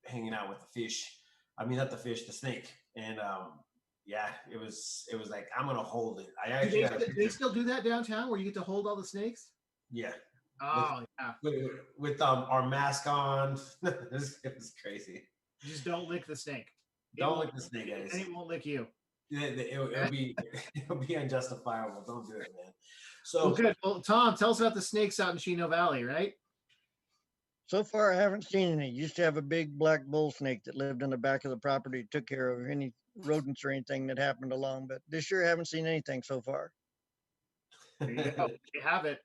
hanging out with the fish. I mean, not the fish, the snake. And yeah, it was like I'm gonna hold it. I Do actually they got a they picture. still do that downtown where you get to hold all the snakes? Yeah, with Oh yeah. with our mask on. It was crazy. Just don't lick the snake. It Don't won't lick the snake, and guys. it won't lick you. It'll be it'll be unjustifiable. Don't do it, man. Well, So good. Well, Tom, tell us about the snakes out in Chino Valley, right? So far, I haven't seen any. Used to have a big black bull snake that lived in the back of the property, took care of any rodents or anything that happened along. But this year, I haven't seen anything so far. There you go. You have it.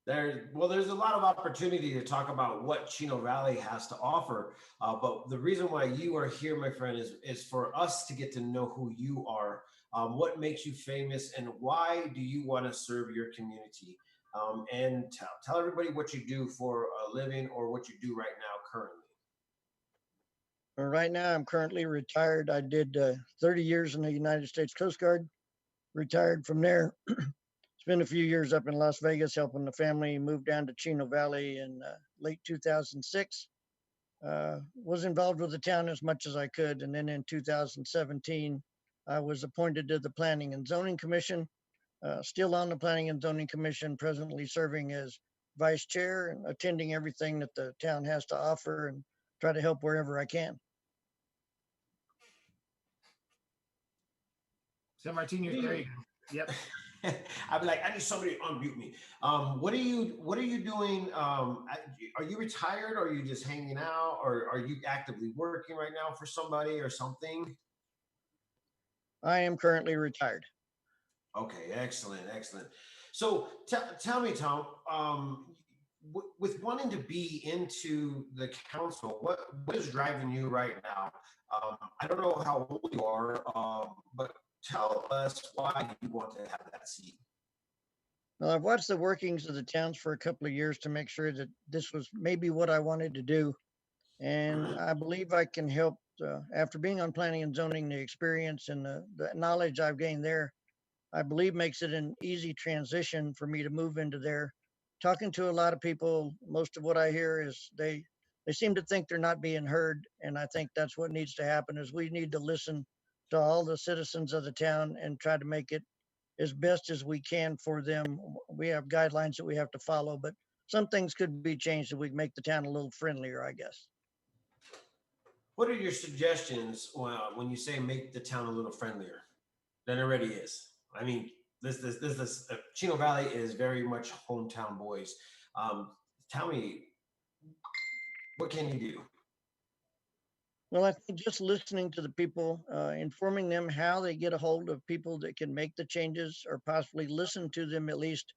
there's a lot of opportunity to talk about what Chino Valley has to offer. But the reason why you are here, my friend, is for us to get to know who you are, what makes you famous, and why do you want to serve your community. And tell everybody what you do for a living or what you do right now currently. Right now, I'm currently retired. I did 30 years in the United States Coast Guard. Retired from there. Spent a few years up in Las Vegas helping the family. Moved down to Chino Valley in late 2006. Was involved with the town as much as I could. And then in 2017, I was appointed to the Planning and Zoning Commission. Still on the Planning and Zoning Commission, presently serving as vice chair and attending everything that the town has to offer and try to help wherever I can. So Martinez, there you go. Yep. I'd be like, I need somebody to unmute me. What are you doing? Are you retired or are you just hanging out or are you actively working right now for somebody or something? I am currently retired. Okay, excellent, excellent. So tell me, Tom, with wanting to be into the council, what is driving you right now? I don't know how old you are, but tell us why you want to have that seat. Well, I've watched the workings of the towns for a couple of years to make sure that this was maybe what I wanted to do. And I believe I can help after being on planning and zoning, the experience and the knowledge I've gained there, I believe makes it an easy transition for me to move into there. Talking to a lot of people, most of what I hear is they seem to think they're not being heard. And I think that's what needs to happen is we need to listen to all the citizens of the town and try to make it as best as we can for them. We have guidelines that we have to follow, but some things could be changed so we can make the town a little friendlier, I guess. What are your suggestions when you say make the town a little friendlier than it already is? I mean, this Chino Valley is very much hometown boys. Tell me, what can you do? Well, I think just listening to the people, informing them how they get a hold of people that can make the changes or possibly listen to them at least.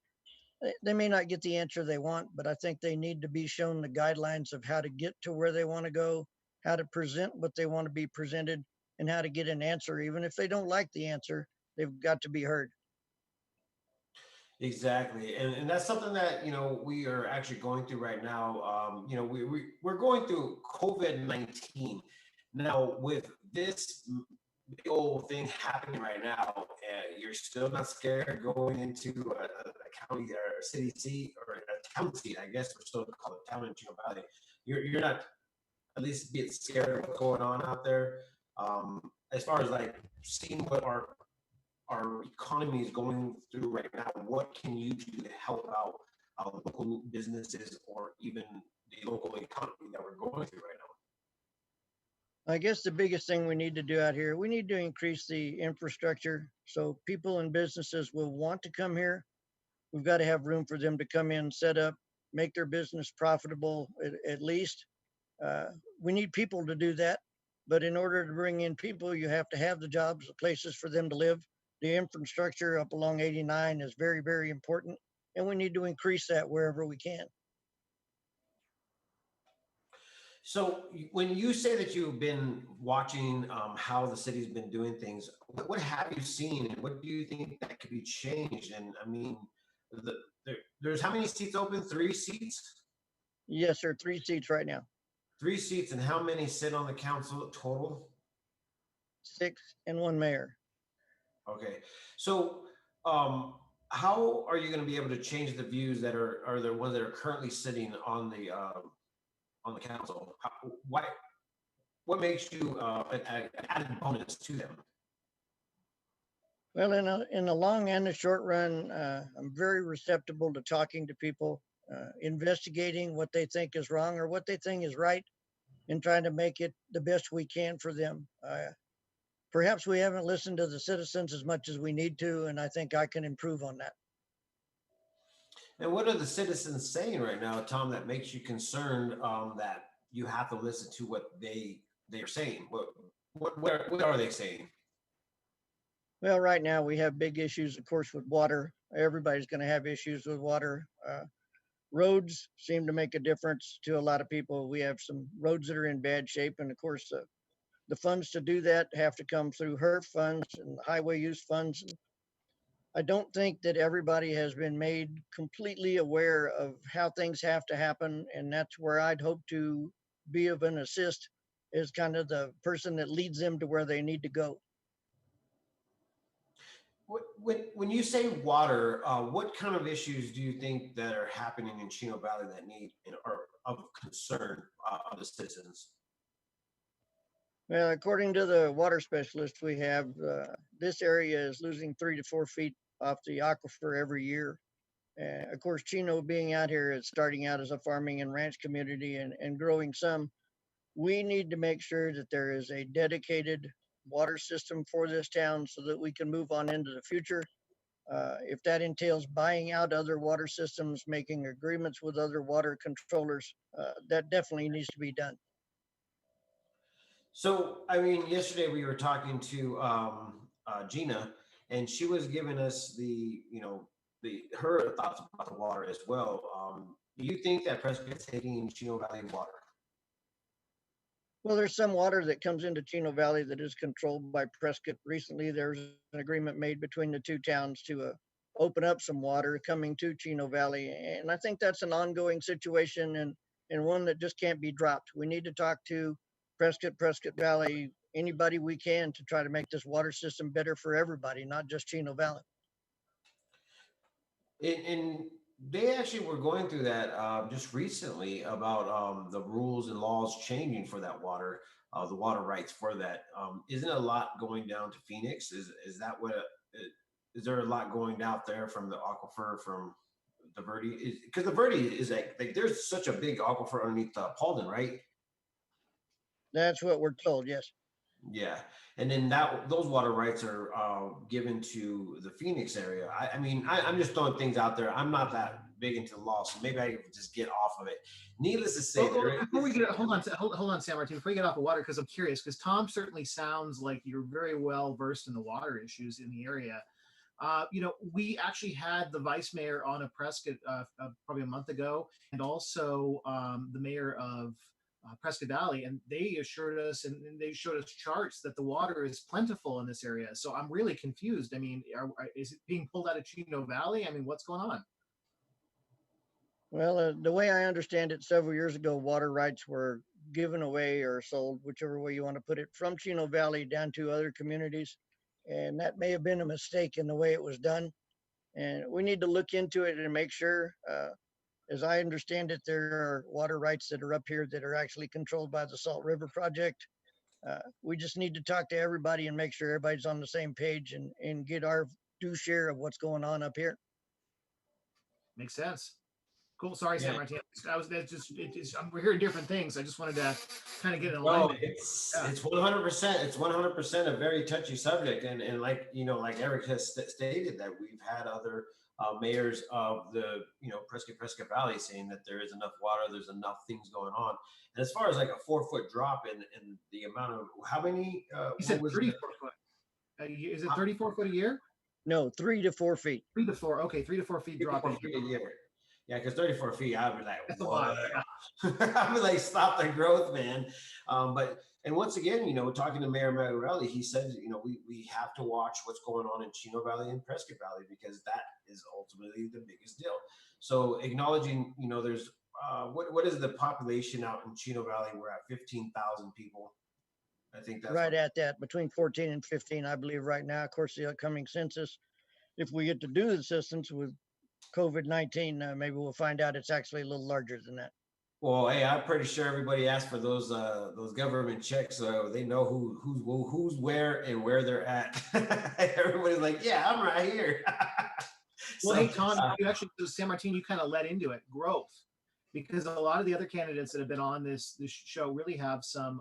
They may not get the answer they want, but I think they need to be shown the guidelines of how to get to where they want to go, how to present what they want to be presented, and how to get an answer. Even if they don't like the answer, they've got to be heard. Exactly, and that's something that we are actually going through right now. We're going through COVID-19 now with this big old thing happening right now. You're still not scared going into a county or a city seat or a town seat. I guess we're still called a town in Chino Valley. You're not at least get scared of what's going on out there. As far as like seeing what our economy is going through right now, what can you do to help out local businesses or even the local economy that we're going through right I guess the biggest thing we need to do out here, we need to increase the infrastructure so people and businesses will want to come here. We've got to have room for them to come in, set up, make their business profitable at least. Uh, we need people to do that. But in order to bring in people, you have to have the jobs, the places for them to live. The infrastructure up along 89 is very, very important. And we need to increase that wherever we can. So when you say that you've been watching how the city's been doing things, what have you seen and what do you think that could be changed? And I mean, there's how many seats open? 3 seats? Yes, sir. 3 seats right now. 3 seats, and how many sit on the council total? 6 and 1 mayor. Okay, so how are you going to be able to change the views that are the ones that are currently sitting on the council? what makes you an added bonus to them? Well, in the long and the short run, I'm very receptive to talking to people, investigating what they think is wrong or what they think is right, and trying to make it the best we can for them. Perhaps we haven't listened to the citizens as much as we need to, and I think I can improve on that. And what are the citizens saying right now, Tom, that makes you concerned that you have to listen to what they are saying? What are they saying? Well, right now we have big issues, of course, with water. Everybody's going to have issues with water. Roads seem to make a difference to a lot of people. We have some roads that are in bad shape, and of course, the funds to do that have to come through HERF funds and highway use funds. I don't think that everybody has been made completely aware of how things have to happen, and that's where I'd hope to be of an assist, is kind of the person that leads them to where they need to go. When you say water, what kind of issues do you think that are happening in Chino Valley that need are of concern of the citizens? Well, according to the water specialist we have, this area is losing 3 to 4 feet off the aquifer every year. Of course, Chino being out here is starting out as a farming and ranch community and growing some. We need to make sure that there is a dedicated water system for this town so that we can move on into the future. If that entails buying out other water systems, making agreements with other water controllers, that definitely needs to be done. So, I mean, yesterday we were talking to Gina, and she was giving us her thoughts about the water as well. Do you think that Prescott's taking Chino Valley water? Well, there's some water that comes into Chino Valley that is controlled by Prescott. Recently, there was an agreement made between the two towns to open up some water coming to Chino Valley. And I think that's an ongoing situation and one that just can't be dropped. We need to talk to Prescott Valley, anybody we can to try to make this water system better for everybody, not just Chino Valley. And they actually were going through that just recently about the rules and laws changing for that water, the water rights for that. Isn't a lot going down to Phoenix? Is that what? Is there a lot going out there from the aquifer from the Verde? Because the Verde is like there's such a big aquifer underneath Paulden, right? That's what we're told, yes. Yeah, and then those water rights are given to the Phoenix area. I mean, I'm just throwing things out there. I'm not that big into the law, so maybe I can just get off of it. Needless to say, before we get hold on, San Martin. Before we get off of water, because I'm curious, because Tom certainly sounds like you're very well versed in the water issues in the area. We actually had the vice mayor on a Prescott probably a month ago, and also the mayor of Prescott Valley, and they assured us and they showed us charts that the water is plentiful in this area. So I'm really confused. I mean, is it being pulled out of Chino Valley? I mean, what's going on? Well, the way I understand it, several years ago, water rights were given away or sold, whichever way you want to put it, from Chino Valley down to other communities. And that may have been a mistake in the way it was done. And we need to look into it and make sure, as I understand it, there are water rights that are up here that are actually controlled by the Salt River Project. We just need to talk to everybody and make sure everybody's on the same page and get our due share of what's going on up here. Makes sense. Cool. Sorry, Yeah. San Martin. We're hearing different things. I just wanted to kind of get in No, alignment. it's 100%. It's 100% a very touchy subject, and like like Eric has stated that we've had other mayors of the Prescott Valley saying that there is enough water, there's enough things going on, and as far as like a 4-foot drop in the amount of how many? You said 34 foot. Is it 34 foot a year? No, 3 to 4 feet. 3 to 4. Okay, 3 to 4 feet drop. 3 to 4 feet a year. Yeah, because 34 feet, I'd be like, That's a what? lot. Yeah. I'd be like, stop the growth, man. And once again, talking to Mayor Magarelli, he said, we have to watch what's going on in Chino Valley and Prescott Valley because that is ultimately the biggest deal. So acknowledging, there's what is the population out in Chino Valley? We're at 15,000 people. I think that's right at that, between 14 and 15, I believe, right now. Of course, the upcoming census, if we get to do the census with COVID-19, maybe we'll find out it's actually a little larger than that. Well, hey, I'm pretty sure everybody asked for those government checks, so they know who's where and where they're at. Everybody's like, yeah, I'm right here. Well, So hey, Tom, you actually, so San Martin, you kind of led into it, growth, because a lot of the other candidates that have been on this show really have some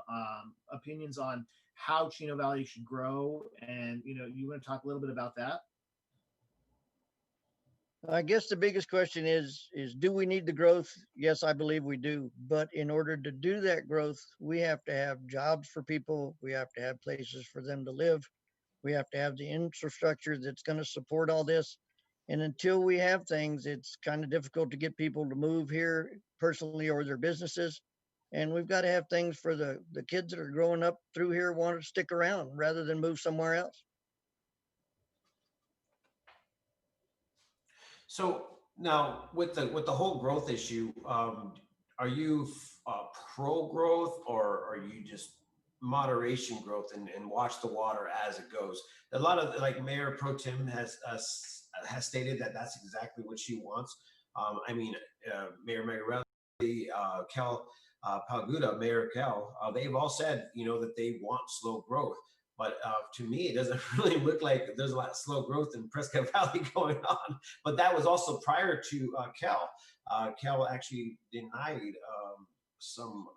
opinions on how Chino Valley should grow, and you want to talk a little bit about that? I guess the biggest question is do we need the growth? Yes, I believe we do. But in order to do that growth, we have to have jobs for people. We have to have places for them to live. We have to have the infrastructure that's going to support all this. And until we have things, it's kind of difficult to get people to move here personally or their businesses. And we've got to have things for the kids that are growing up through here want to stick around rather than move somewhere else. So now with the whole growth issue, are you pro growth, or are you just moderation growth and watch the water as it goes? A lot of, like, Mayor Pro Tem has stated that that's exactly what she wants. I mean, Mayor Magarelli, Cal Palguda, Mayor Cal, they've all said, that they want slow growth. But to me, it doesn't really look like there's a lot of slow growth in Prescott Valley going on. But that was also prior to Cal. Cal actually denied some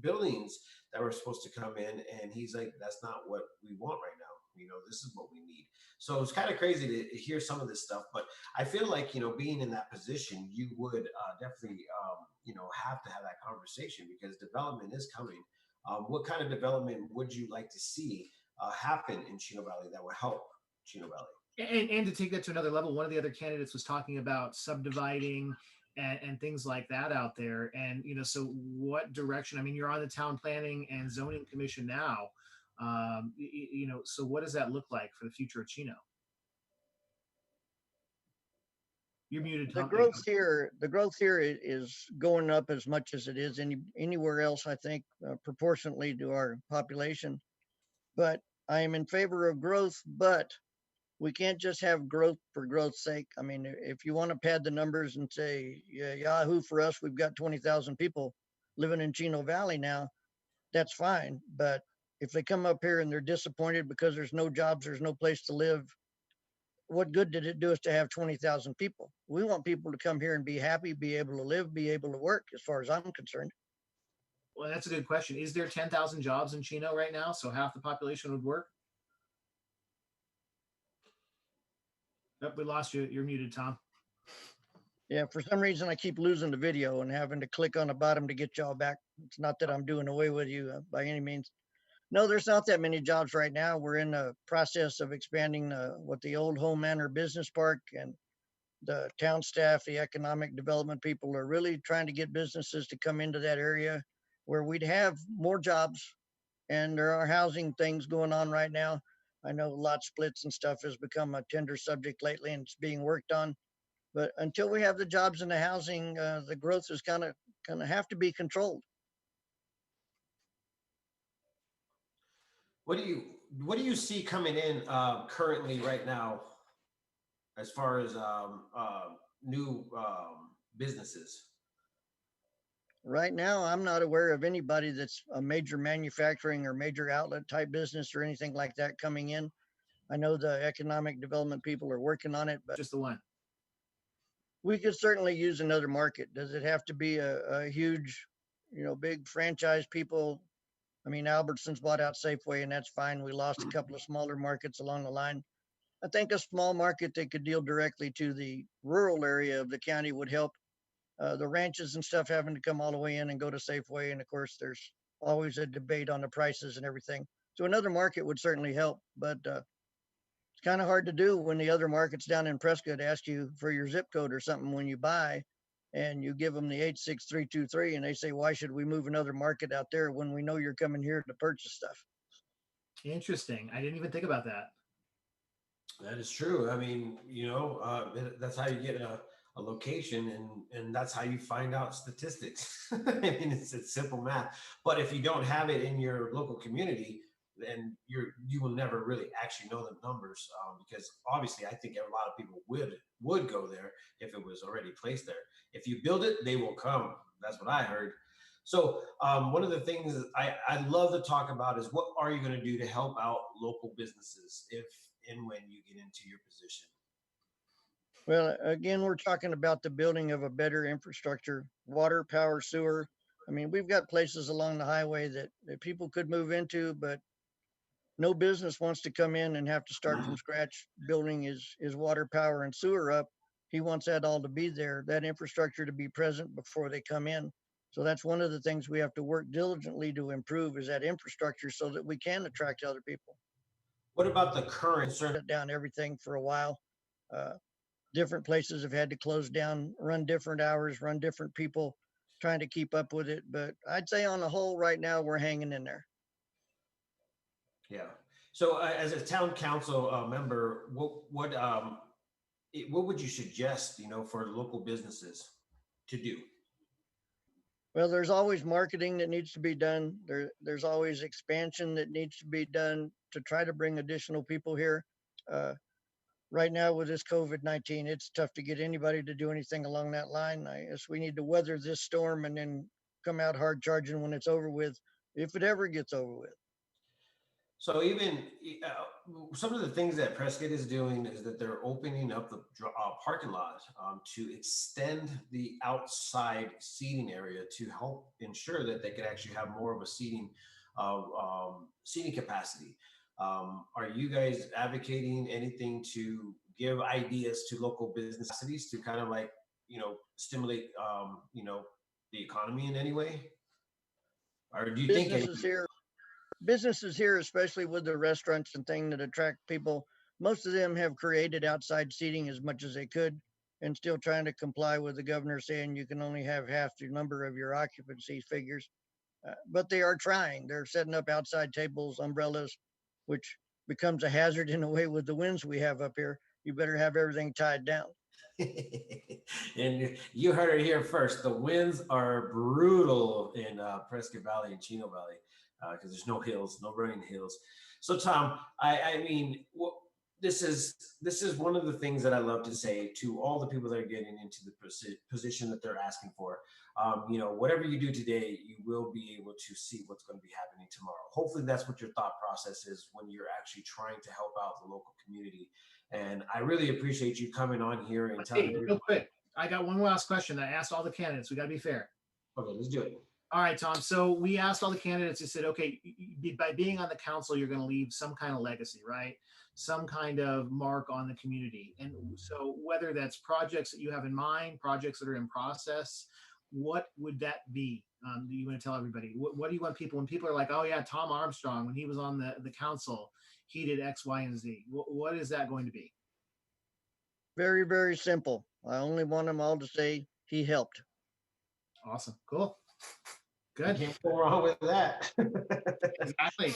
buildings that were supposed to come in, and he's like, "That's not what we want right now. This is what we need." So it's kind of crazy to hear some of this stuff. But I feel like, being in that position, you would definitely have to have that conversation, because development is coming. What kind of development would you like to see happen in Chino Valley that would help Chino Valley? And to take that to another level, one of the other candidates was talking about subdividing and things like that out there. And so what direction? I mean, you're on the town planning and zoning commission now. So what does that look like for the future of Chino? You're muted, The Tom. growth here is going up as much as it is anywhere else, I think, proportionately to our population. But I am in favor of growth, but we can't just have growth for growth's sake. I mean, if you want to pad the numbers and say, yeah, Yahoo, for us, we've got 20,000 people living in Chino Valley now, that's fine. But if they come up here and they're disappointed because there's no jobs, there's no place to live, what good did it do us to have 20,000 people? We want people to come here and be happy, be able to live, be able to work, as far as I'm concerned. Well, that's a good question. Is there 10,000 jobs in Chino right now? So half the population would work? Oh, we lost you. You're muted, Tom. Yeah, for some reason I keep losing the video and having to click on the bottom to get y'all back. It's not that I'm doing away with you by any means. No, there's not that many jobs right now. We're in the process of expanding what the old Home Manor Business Park, and the town staff, the economic development people are really trying to get businesses to come into that area where we'd have more jobs. And there are housing things going on right now. I know lot splits and stuff has become a tender subject lately, and it's being worked on. But until we have the jobs and the housing, the growth is kind of have to be controlled. What do you see coming in currently right now, as far as new businesses? Right now, I'm not aware of anybody that's a major manufacturing or major outlet type business or anything like that coming in. I know the economic development people are working on it, but Just the one. we could certainly use another market. Does it have to be a huge, big franchise people? I mean, Albertsons bought out Safeway, and that's fine. We lost a couple of smaller markets along the line. I think a small market that could deal directly to the rural area of the county would help. The ranches and stuff having to come all the way in and go to Safeway. And of course, there's always a debate on the prices and everything. So another market would certainly help, but it's kind of hard to do when the other markets down in Prescott ask you for your zip code or something when you buy, and you give them the 86323, and they say, why should we move another market out there when we know you're coming here to purchase stuff? Interesting. I didn't even think about that. That is true. I mean, that's how you get a location, and that's how you find out statistics. I mean, it's simple math. But if you don't have it in your local community, then you will never really actually know the numbers, because obviously I think a lot of people would go there if it was already placed there. If you build it, they will come. That's what I heard. So one of the things I love to talk about is what are you going to do to help out local businesses if and when you get into your position? Well, again, we're talking about the building of a better infrastructure, water, power, sewer. I mean, we've got places along the highway that people could move into, but no business wants to come in and have to start from scratch building his water, power, and sewer up. He wants that all to be there, that infrastructure to be present before they come in. So that's one of the things we have to work diligently to improve is that infrastructure so that we can attract other people. What about the current concern? Shut down everything for a while. Uh, Different places have had to close down, run different hours, run different people, trying to keep up with it. But I'd say on the whole, right now we're hanging in there. Yeah. So as a town council member, what would you suggest, for local businesses to do? Well, there's always marketing that needs to be done. There's always expansion that needs to be done to try to bring additional people here. Uh, right now with this COVID-19, it's tough to get anybody to do anything along that line. I guess we need to weather this storm and then come out hard charging when it's over with, if it ever gets over with. So even some of the things that Prescott is doing is that they're opening up the parking lot to extend the outside seating area to help ensure that they could actually have more of a seating capacity. Are you guys advocating anything to give ideas to local businesses to kind of like, stimulate, the economy in any way? Or do you think Businesses here businesses here, especially with the restaurants and things that attract people, most of them have created outside seating as much as they could and still trying to comply with the governor saying you can only have half the number of your occupancy figures. But they are trying. They're setting up outside tables, umbrellas, which becomes a hazard in a way with the winds we have up here. You better have everything tied down. and you heard it here first. The winds are brutal in Prescott Valley and Chino Valley because there's no hills, no running hills. So, Tom, I mean, this is one of the things that I love to say to all the people that are getting into the position that they're asking for. Whatever you do today, you will be able to see what's going to be happening tomorrow. Hopefully, that's what your thought process is when you're actually trying to help out the local community. And I really appreciate you coming on here and telling Hey, me. real quick, I got one last question that I asked all the candidates. We got to be fair. Okay, let's do it. All right, Tom. So we asked all the candidates, they said, okay, by being on the council, you're going to leave some kind of legacy, right? Some kind of mark on the community. And so whether that's projects that you have in mind, projects that are in process, what would that be? Do you want to tell everybody? What do you want people, when people are like, oh yeah, Tom Armstrong, when he was on the council, he did X, Y, and Z. What is that going to be? Very, very simple. I only want them all to say he helped. Awesome. Cool. You Good. can't go wrong with that. Exactly.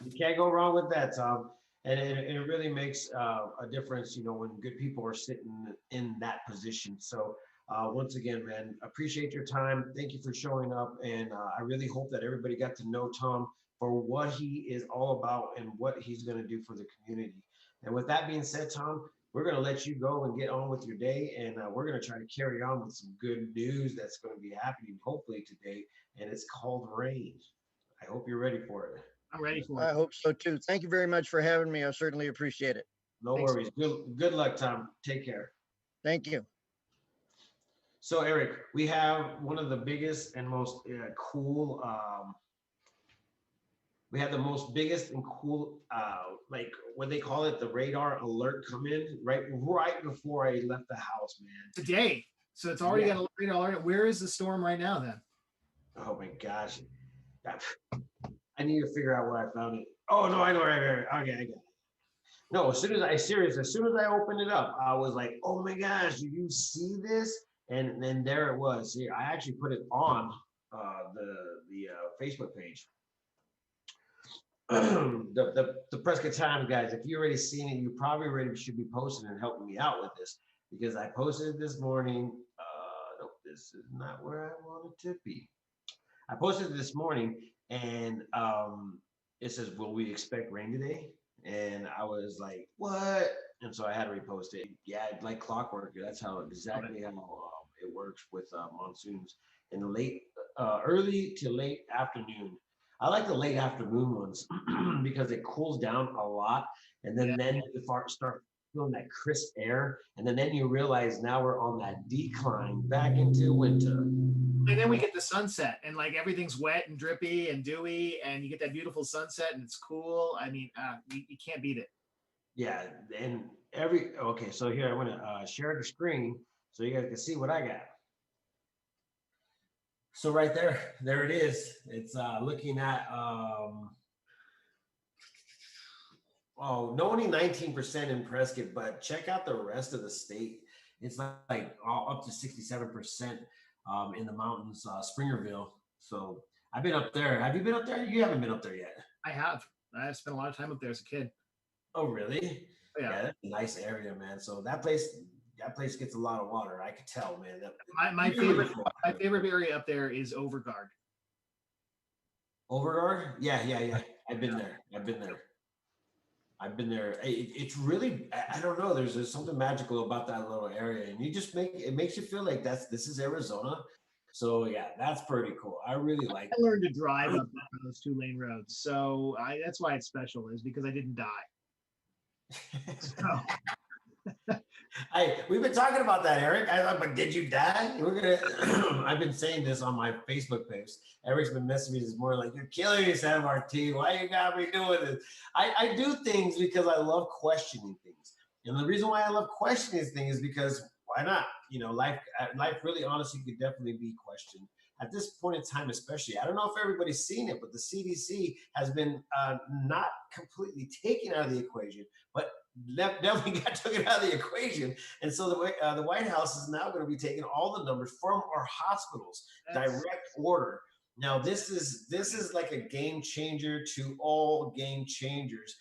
You can't go wrong with that, Tom. And it really makes a difference, when good people are sitting in that position. So once again, man, appreciate your time. Thank you for showing up. And I really hope that everybody got to know Tom for what he is all about and what he's going to do for the community. And with that being said, Tom, we're going to let you go and get on with your day. And we're going to try to carry on with some good news that's going to be happening hopefully today. And it's called rain. I hope you're ready for it. I'm ready for I it. hope so too. Thank you very much for having me. I certainly appreciate it. No Thanks. worries. Good luck, Tom. Take care. Thank you. So, Eric, we have one of the biggest and most cool. We had the most biggest and cool, like what they call it, the radar alert come in right before I left the house, man. Today. So it's already got a radar alert. Where is the storm right now then? Oh my gosh. I need to figure out where I found it. Oh no, I know right here. Okay, I got it. No, as soon as I opened it up, I was like, oh my gosh, did you see this? And then there it was. Here, I actually put it on the Facebook page. the Prescott Times guys, if you already seen it, you probably already should be posting and helping me out with this because I posted it this morning. Nope, this is not where I want it to be. I posted it this morning and it says, will we expect rain today? And I was like, what? And so I had to repost it. Yeah, like clockwork. That's how exactly how it works with monsoons. in the early to late afternoon. I like the late afternoon ones because it cools down a lot, and Yeah. then you start feeling that crisp air, and then you realize now we're on that decline back into winter. And then we get the sunset, and like everything's wet and drippy and dewy, and you get that beautiful sunset, and it's cool. I mean, you can't beat it. Yeah, and okay, so here I'm gonna share the screen so you guys can see what I got. So right there it is. It's looking at only 19% in Prescott, but check out the rest of the state. It's like all up to 67% in the mountains, Springerville. So I've been up there. Have you been up there? You haven't been up there yet. I have. I've spent a lot of time up there as a kid. Oh, really? Yeah. Yeah, that's a nice area, man. So that place gets a lot of water. I could tell, man. My favorite area up there is Overguard. Overguard? Yeah. I've been there. It's really, I don't know. There's something magical about that little area, and it makes you feel like this is Arizona. So yeah, that's pretty cool. I really like. I learned to drive up those 2-lane roads, so that's why it's special, is because I didn't die. So. We've been talking about that, Eric. But did you die? I've been saying this on my Facebook post. Eric's been messaging me this morning like, "You're killing me, San Martin. Why you got me doing this?" I do things because I love questioning things, and the reason why I love questioning things is because why not? Life really, honestly, could definitely be questioned at this point in time, especially. I don't know if everybody's seen it, but the CDC has been not completely taken out of the equation, but definitely got taken out of the equation. And so the White House is now going to be taking all the numbers from our hospitals, direct order. Now this is like a game changer to all game changers.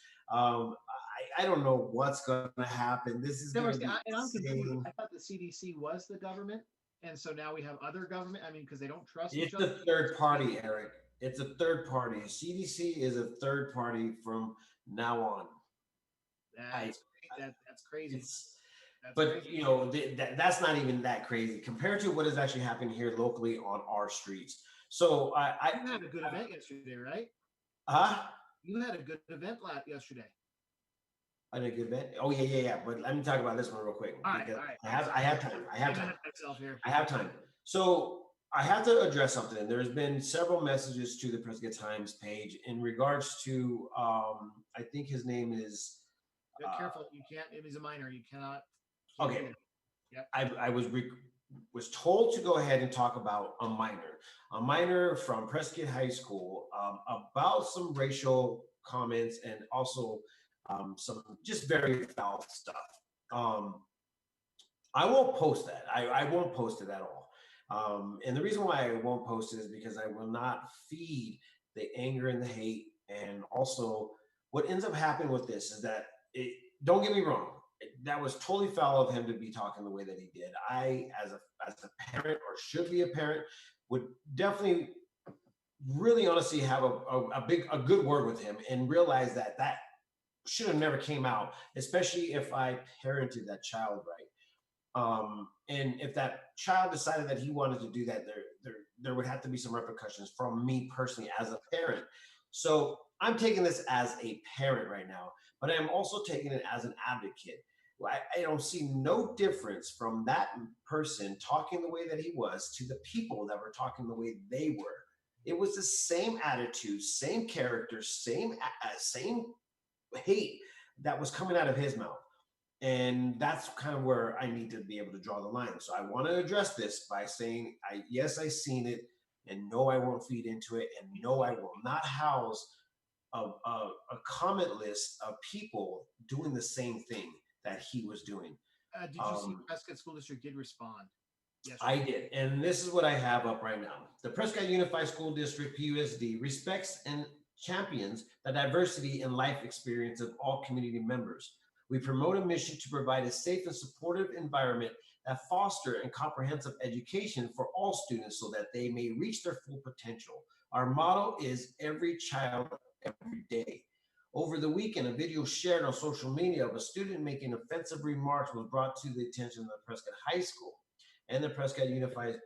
I don't know what's going to happen. This is going to be I'm confused. I thought the CDC was the government, and so now we have other government. I mean, because they don't trust each other. It's a third party, Eric. It's a third party. CDC is a third party from now on. That's crazy. But crazy. That's not even that crazy compared to what is actually happening here locally on our streets. So you had a good event yesterday, right? You had a good event yesterday. I had a good event. Oh yeah. But let me talk about this one real quick. All right. I have time. So I have to address something. There's been several messages to the Prescott Times page in regards to I think his name is. Careful, you can't. If he's a minor, you cannot. Okay. Yep. I was told to go ahead and talk about a minor from Prescott High School about some racial comments and also some just very foul stuff. I won't post that. I won't post it at all. And the reason why I won't post it is because I will not feed the anger and the hate. And also, what ends up happening with this is that don't get me wrong. That was totally foul of him to be talking the way that he did. I, as a parent, or should be a parent, would definitely, really honestly, have a good word with him and realize that should have never came out, especially if I parented that child right. And if that child decided that he wanted to do that, there would have to be some repercussions from me personally as a parent. So I'm taking this as a parent right now, but I'm also taking it as an advocate. I don't see no difference from that person talking the way that he was to the people that were talking the way they were. It was the same attitude, same character, same hate that was coming out of his mouth. And that's kind of where I need to be able to draw the line. So I want to address this by saying, yes, I seen it, and no, I won't feed into it, and no, I will not house a comment list of people doing the same thing that he was doing. Did you see Prescott School District did respond? Yes, I did. And this is what I have up right now. The Prescott Unified School District, PUSD, respects and champions the diversity and life experience of all community members. We promote a mission to provide a safe and supportive environment that foster and comprehensive education for all students so that they may reach their full potential. Our motto is every child, every day. Over the weekend, a video shared on social media of a student making offensive remarks was brought to the attention of the Prescott High School. and the Prescott Unified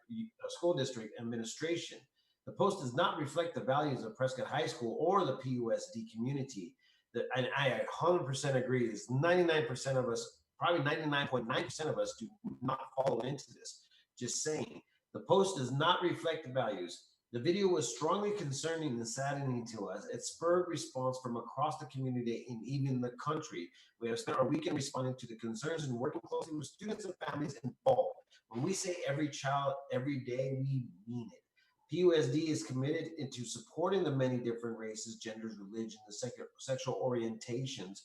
School District Administration. The post does not reflect the values of Prescott High School or the PUSD community. And I 100% agree. Is 99% of us, probably 99.9% of us, do not follow into this. Just saying. The post does not reflect the values. The video was strongly concerning and saddening to us. It spurred response from across the community and even the country. We have spent our weekend responding to the concerns and working closely with students and families involved. When we say every child, every day, we mean it. PUSD is committed into supporting the many different races, genders, religions, and sexual orientations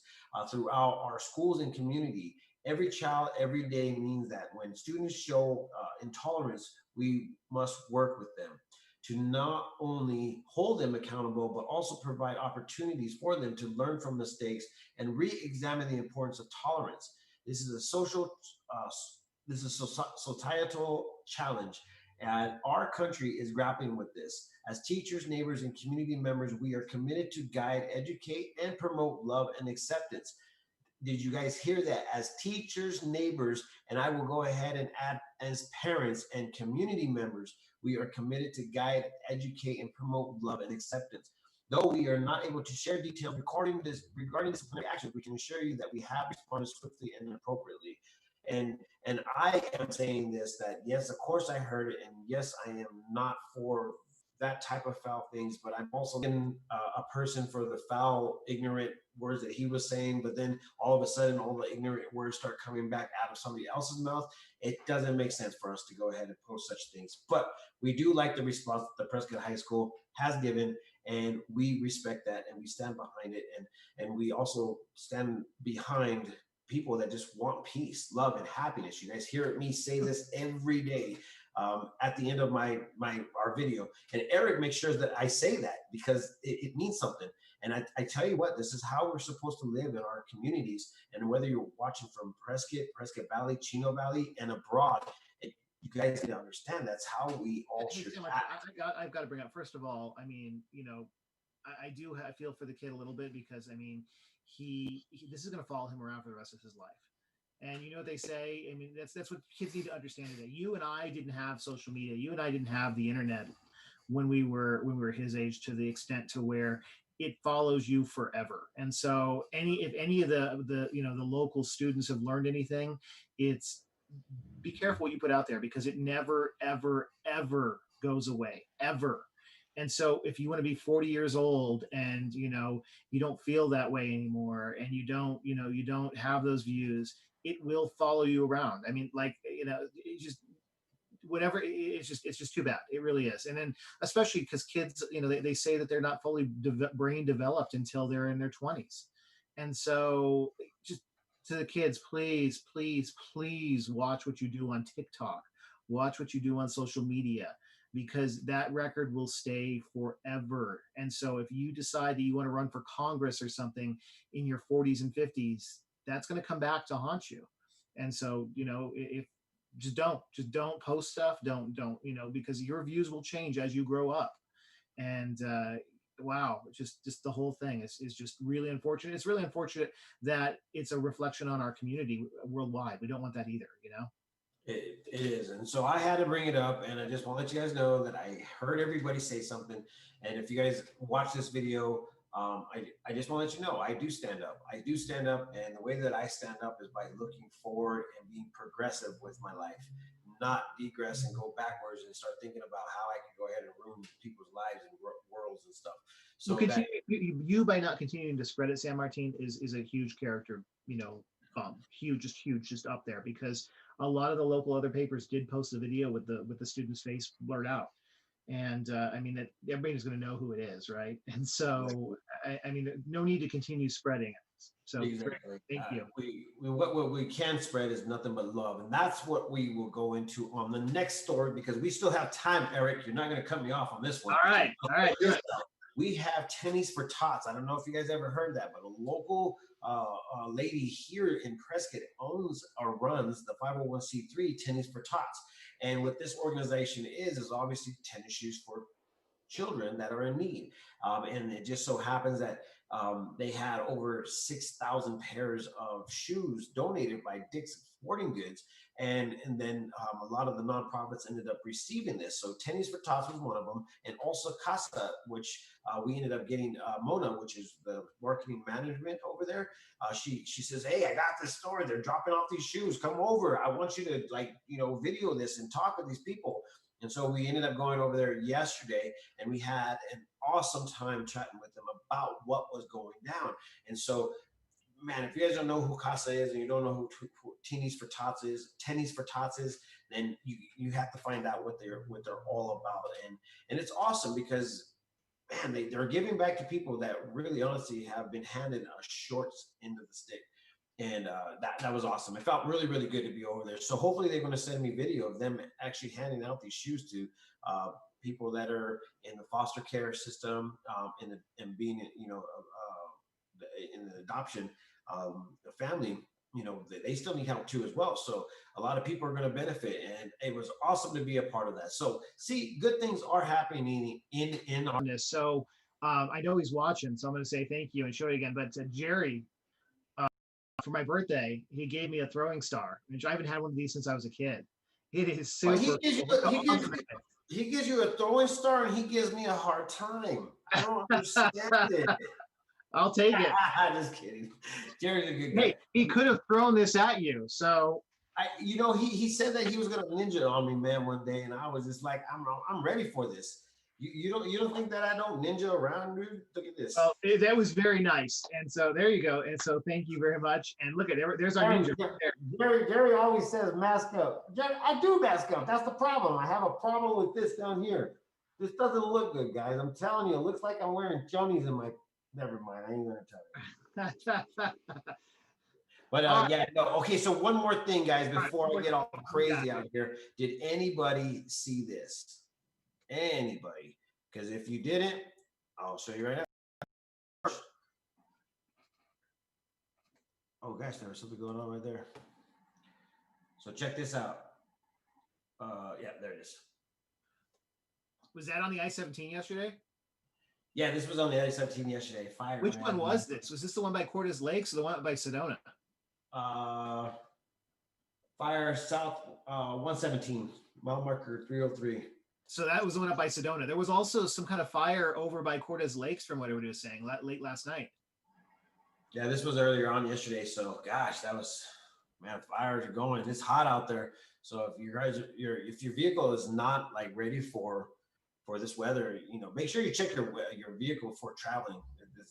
throughout our schools and community. Every child, every day means that when students show intolerance, we must work with them to not only hold them accountable, but also provide opportunities for them to learn from mistakes and re-examine the importance of tolerance. This is a societal challenge, and our country is grappling with this. As teachers, neighbors, and community members, we are committed to guide, educate, and promote love and acceptance. Did you guys hear that? As teachers, neighbors, and I will go ahead and add as parents and community members, we are committed to guide, educate, and promote love and acceptance. Though we are not able to share details regarding disciplinary actions, we can assure you that we have responded swiftly and appropriately. And I am saying this, that yes, of course I heard it, and yes, I am not for that type of foul things, but I'm also in a person for the foul, ignorant words that he was saying. But then all of a sudden, all the ignorant words start coming back out of somebody else's mouth. It doesn't make sense for us to go ahead and post such things. But we do like the response that the Prescott High School has given, and we respect that, and we stand behind it, and we also stand behind people that just want peace, love, and happiness. You guys hear me say this every day at the end of our video, and Eric makes sure that I say that because it means something. And I tell you what, this is how we're supposed to live in our communities. And whether you're watching from Prescott Valley, Chino Valley, and abroad, you guys need to understand that's how we all should act. I've got to bring up, first of all, I mean, I feel for the kid a little bit because, I mean, this is going to follow him around for the rest of his life. And you know what they say? I mean, that's what kids need to understand today. You and I didn't have social media. You and I didn't have the internet when we were his age, to the extent to where it follows you forever. And so if any of the local students have learned anything, it's be careful what you put out there, because it never, ever, ever goes away, ever. And so if you want to be 40 years old and you don't feel that way anymore, and you don't have those views, it will follow you around. I mean, it just whatever. It's just too bad. It really is. And then especially because kids, they say that they're not fully brain developed until they're in their 20s. And so just to the kids, please, please, please watch what you do on TikTok. Watch what you do on social media, because that record will stay forever. And so if you decide that you want to run for Congress or something in your 40s and 50s, that's going to come back to haunt you. And so, if just don't post stuff, don't, because your views will change as you grow up. And wow, just the whole thing is just really unfortunate. It's really unfortunate that it's a reflection on our community worldwide. We don't want that either, It is. And so I had to bring it up, and I just want to let you guys know that I heard everybody say something. And if you guys watch this video, I just want to let you know, I do stand up. I do stand up. And the way that I stand up is by looking forward and being progressive with my life, not digress and go backwards and start thinking about how I can go ahead and ruin people's lives and worlds and stuff. So you by not continuing to spread it, San Martin, is a huge character, huge, just up there, because a lot of the local other papers did post a video with the student's face blurred out. And I mean, that everybody's going to know who it is, right? And so, I mean, no need to continue spreading it. So, exactly. Thank you. What we can spread is nothing but love, and that's what we will go into on the next story, because we still have time. Eric, you're not going to cut me off on this one. All right. We have Tennies for Tots. I don't know if you guys ever heard that, but a local lady here in Prescott owns or runs the 501c3 Tennies for Tots. And what this organization is obviously tennis shoes for children that are in need. And it just so happens that they had over 6,000 pairs of shoes donated by Dick's Sporting Goods. And then a lot of the nonprofits ended up receiving this. So Tennies for Tots was one of them, and also Casa, which we ended up getting Mona, which is the marketing management over there. She says, "Hey, I got this store. They're dropping off these shoes. Come over. I want you to video this and talk with these people." And so we ended up going over there yesterday, and we had an awesome time chatting with them about what was going down. And so, man, if you guys don't know who Casa is and you don't know who Tennies for Tots is, then you have to find out what they're all about. And it's awesome because, man, they're giving back to people that really honestly have been handed a short end of the stick. And that was awesome. It felt really, really good to be over there. So hopefully they're going to send me video of them actually handing out these shoes to people that are in the foster care system, and being, in the adoption the family. They still need help too as well. So a lot of people are going to benefit, and it was awesome to be a part of that. So see, good things are happening in our. So I know he's watching, so I'm going to say thank you and show you again. But Jerry, for my birthday, he gave me a throwing star, which I haven't had one of these since I was a kid. It is super. He gives you a throwing star, and he gives me a hard time. I don't understand it. I'll take it. Just kidding. Jerry's a good guy. Hey, he could have thrown this at you. So he said that he was gonna ninja on me, man, one day, and I was just like, I'm ready for this. You don't think that I don't ninja around, dude? Look at this. Well, that was very nice, and so there you go. And so thank you very much. And look at there's our ninja right there. Jerry always says mask up. Jerry, I do mask up. That's the problem. I have a problem with this down here. This doesn't look good, guys. I'm telling you, it looks like I'm wearing Johnny's in my. Never mind. I ain't gonna tell you. But yeah, no. Okay, so one more thing, guys, before I get all crazy out here. Did anybody see this? Anybody? Because if you didn't, I'll show you right now. Oh gosh, there was something going on right there. So check this out. Yeah, there it is. Was that on the I-17 yesterday? Yeah, this was on the I-17 yesterday. Fire. Which one was this? Was this the one by Cortez Lakes or the one by Sedona? Fire South 117, mile marker 303. So that was the one up by Sedona. There was also some kind of fire over by Cortez Lakes, from what everybody was saying, late last night. Yeah, this was earlier on yesterday. So, gosh, that was, man, fires are going. It's hot out there. So if you guys, if your vehicle is not like ready for this weather, make sure you check your vehicle before traveling.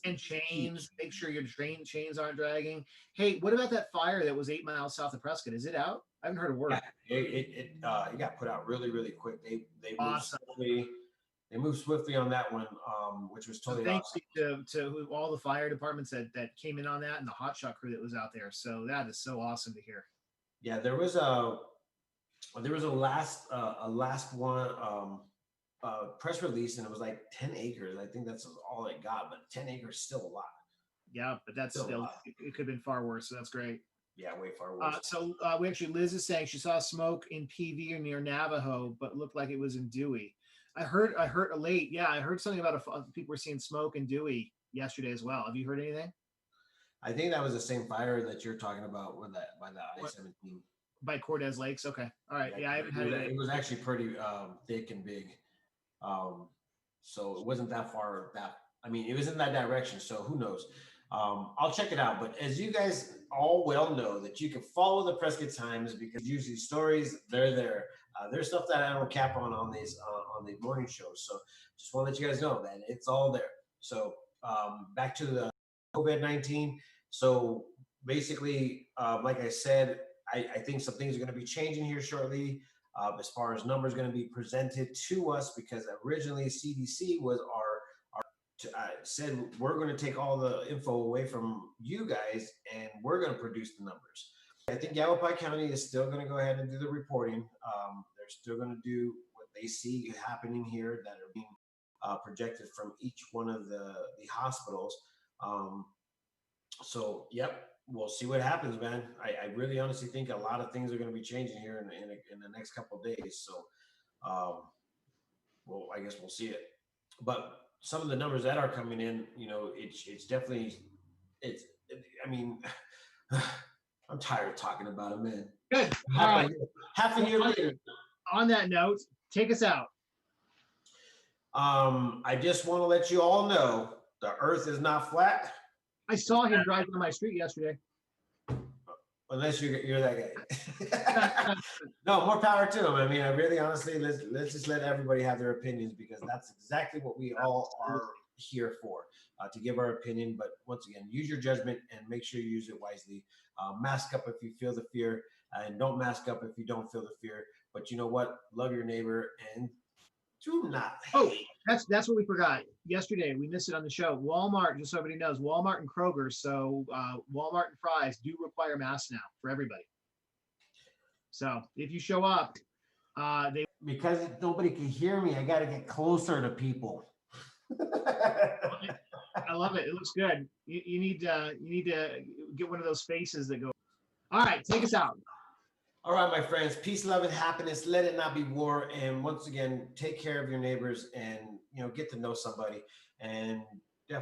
And chains, make sure your chains aren't dragging. Hey, what about that fire that was 8 miles south of Prescott? Is it out? I haven't heard a word. Yeah, it got put out really, really quick. They awesome. They moved swiftly on that one, which was totally awesome. Thanks to all the fire departments that came in on that, and the hotshot crew that was out there. So that is so awesome to hear. Yeah, there was a last one press release, and it was like 10 acres. I think that's all it got, but 10 acres is still a lot. Yeah, but that's still it could have been far worse. So that's great. Yeah, way far worse. So we actually, Liz is saying she saw smoke in PV or near Navajo, but looked like it was in Dewey. I heard late. Yeah, I heard something about people were seeing smoke in Dewey yesterday as well. Have you heard anything? I think that was the same fire that you're talking about with that by the I-17. By Cortez Lakes. Okay. All right. Yeah, I haven't had it. It was actually pretty thick and big. So it wasn't that far. It was in that direction. So who knows? I'll check it out. But as you guys all well know, that you can follow the Prescott Times, because usually stories, they're there. There's stuff that I don't cap on these on the morning shows. So just want to let you guys know that it's all there. So back to the COVID-19. So basically, like I said, I think some things are going to be changing here shortly. As far as numbers going to be presented to us, because originally CDC was said we're going to take all the info away from you guys and we're going to produce the numbers. I think Yavapai County is still going to go ahead and do the reporting. They're still going to do what they see happening here that are being projected from each one of the hospitals. So, yep. We'll see what happens, man. I really honestly think a lot of things are going to be changing here in the next couple of days. So, well, I guess we'll see it. but some of the numbers that are coming in, it's definitely, it's, I mean, I'm tired of talking about it, man. Good. All Half right. a, half a year later. On that note, take us out. I just want to let you all know the earth is not flat. I saw him driving on my street yesterday. Unless you're that guy. No, more power to him. I mean, I really honestly, let's just let everybody have their opinions, because that's exactly what we all are here for, to give our opinion. But once again, use your judgment and make sure you use it wisely. Mask up if you feel the fear, and don't mask up if you don't feel the fear. But you know what? Love your neighbor and do not hate. That's what we forgot yesterday. We missed it on the show. Walmart, just so everybody knows, Walmart and Kroger. So Walmart and Fry's do require masks now for everybody. So if you show up, because nobody can hear me, I got to get closer to people. I love it. It looks good. You need to get one of those faces that go. All right, take us out. All right, my friends, peace, love, and happiness. Let it not be war. And once again, take care of your neighbors and, get to know somebody. And